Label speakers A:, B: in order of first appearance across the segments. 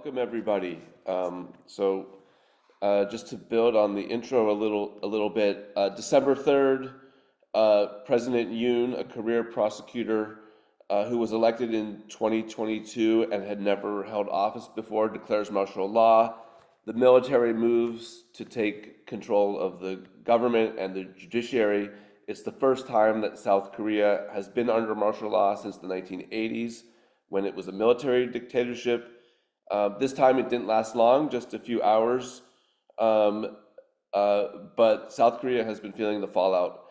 A: Welcome everybody. Just to build on the intro a little bit, December 3rd, President Yoon, a career prosecutor who was elected in 2022 and had never held office before, declares martial law. The military moves to take control of the government and the judiciary. It's the first time that South Korea has been under martial law since the 1980s, when it was a military dictatorship. This time it didn't last long, just a few hours. Um, but South Korea has been feeling the fallout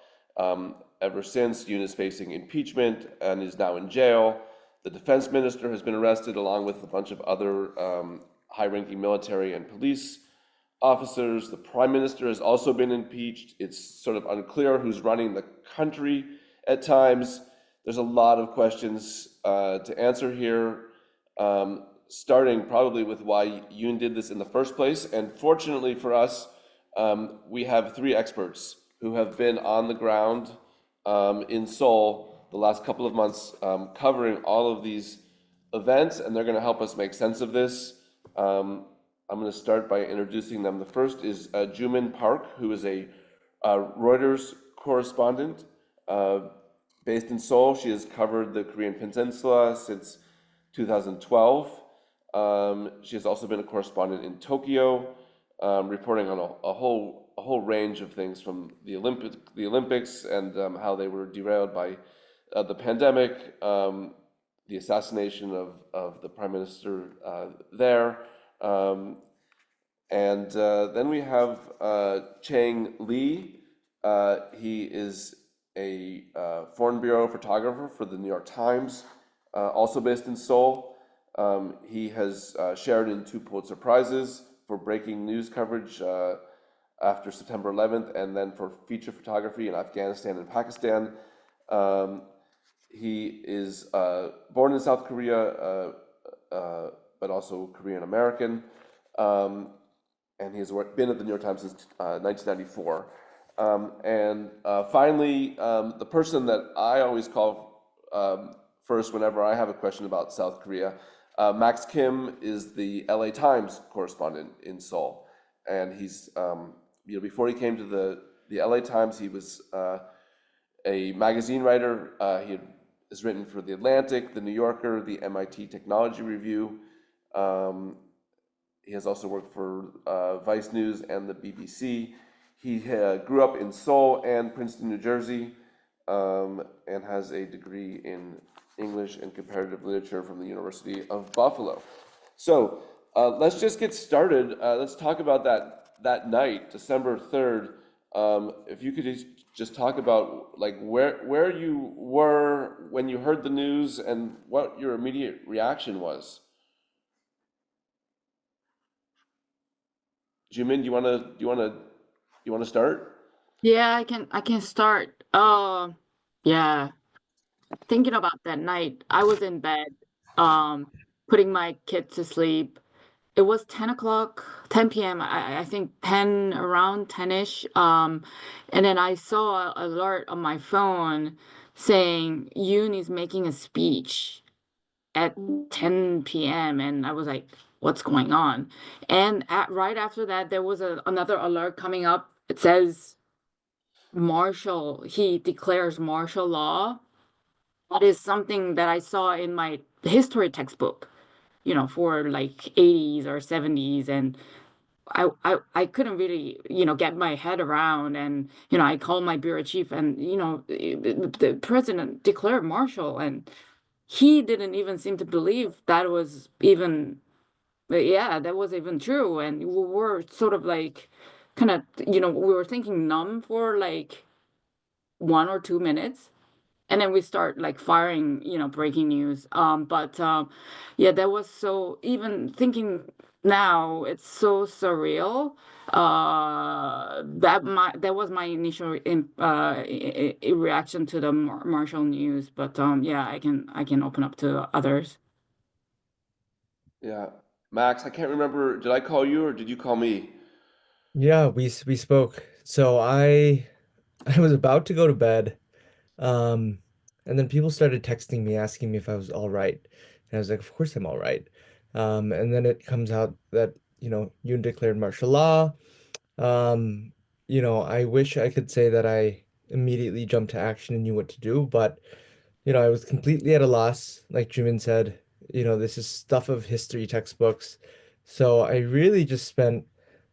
A: ever since. Yoon is facing impeachment and is now in jail. The defense minister has been arrested along with a bunch of other high-ranking military and police officers. The prime minister has also been impeached. It's sort of unclear who's running the country at times. There's a lot of questions to answer here, starting probably with why Yoon did this in the first place. And fortunately for us, we have three experts who have been on the ground in Seoul the last couple of months, covering all of these events, and they're going to help us make sense of this. I'm going to start by introducing them. The first is Jumin Park, who is a Reuters correspondent based in Seoul. She has covered the Korean Peninsula since 2012. She has also been a correspondent in Tokyo, reporting on a whole range of things, from the Olympics and how they were derailed by the pandemic, the assassination of the prime minister there. Then we have Chang Lee. He is a Foreign Bureau photographer for the New York Times, also based in Seoul. He has shared in two Pulitzer Prizes for breaking news coverage after September 11th, and then for feature photography in Afghanistan and Pakistan. He is born in South Korea, but also Korean American. And he has been at the New York Times since 1994. Finally, the person that I always call first whenever I have a question about South Korea, Max Kim is the LA Times correspondent in Seoul. And he's, before he came to the LA Times, he was a magazine writer. Has written for The Atlantic, The New Yorker, the MIT Technology Review. He has also worked for Vice News and the BBC. He grew up in Seoul and Princeton, New Jersey, and has a degree in English and comparative literature from the University of Buffalo. So let's just get started. Let's talk about that night, December 3rd. If you could just talk about like where you were when you heard the news and what your immediate reaction was. Jimin, you wanna start?
B: Yeah, I can start. Yeah, thinking about that night, I was in bed, um, putting my kid to sleep. It was 10 o'clock, 10 p.m. I think 10, around 10-ish. And then I saw an alert on my phone saying Yoon is making a speech at 10 p.m. And I was like, what's going on? And right after that, there was another alert coming up. It says he declares martial law. That is something that I saw in my history textbook, for like 80s or 70s. And I couldn't really, get my head around. And, I called my bureau chief, and, the president declared martial, and he didn't even seem to believe that was even, yeah, that was even true. And we were sort of like, kind of, we were thinking numb for like 1 or 2 minutes, and then we start like firing, breaking news. But yeah, that was, so even thinking now, it's so surreal. That was my initial reaction to the martial news. But yeah, I can open up to others.
A: Yeah, Max, I can't remember. Did I call you or did you call me?
C: Yeah, we spoke. So I I was about to go to bed, and then people started texting me asking me if I was all right. And I was like, of course I'm all right. And then it comes out that, Yoon declared martial law. Um, I wish I could say that I immediately jumped to action and knew what to do, but I was completely at a loss. Like Jimin said, this is stuff of history textbooks. So I really just spent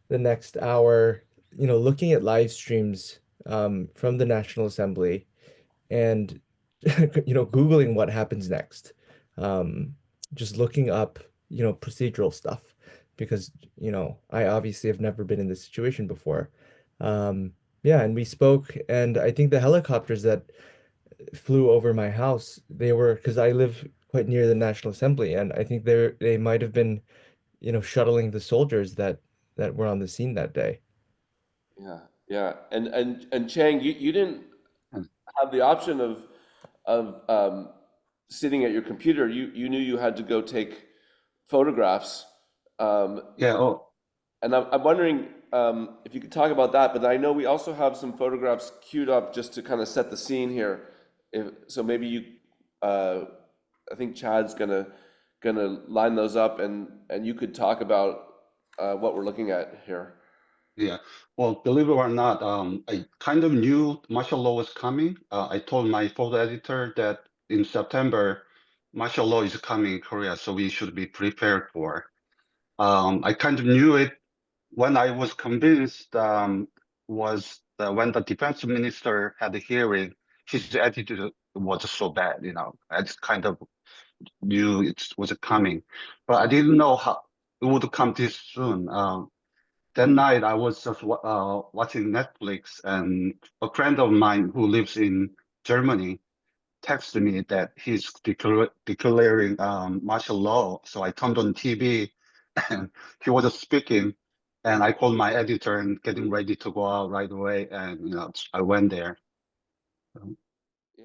C: the next hour, looking at live streams from the National Assembly and, Googling what happens next. Um, just looking up, procedural stuff because, I obviously have never been in this situation before. Yeah, and we spoke, and I think the helicopters that flew over my house, they were because I live quite near the National Assembly, and I think they might have been, shuttling the soldiers that were on the scene that day.
A: Yeah, yeah. And Chang, you didn't have the option of sitting at your computer. You knew you had to go take photographs. Um,
D: Yeah, oh,
A: and I'm wondering if you could talk about that. But I know we also have some photographs queued up just to kind of set the scene here. So maybe uh, I think Chad's gonna line those up, and you could talk about what we're looking at here.
D: yeah. Well, believe it or not, I kind of knew martial law was coming. I told my photo editor that in September, martial law is coming in Korea, so we should be prepared for. I kind of knew it when I was convinced was that when the defense minister had the hearing, his attitude was so bad, I just kind of knew it was coming, but I didn't know how it would come this soon. That night I was just watching Netflix, and a friend of mine who lives in Germany texted me that he's declaring martial law. So I turned on TV and he was just speaking, and I called my editor and getting ready to go out right away. And I went there.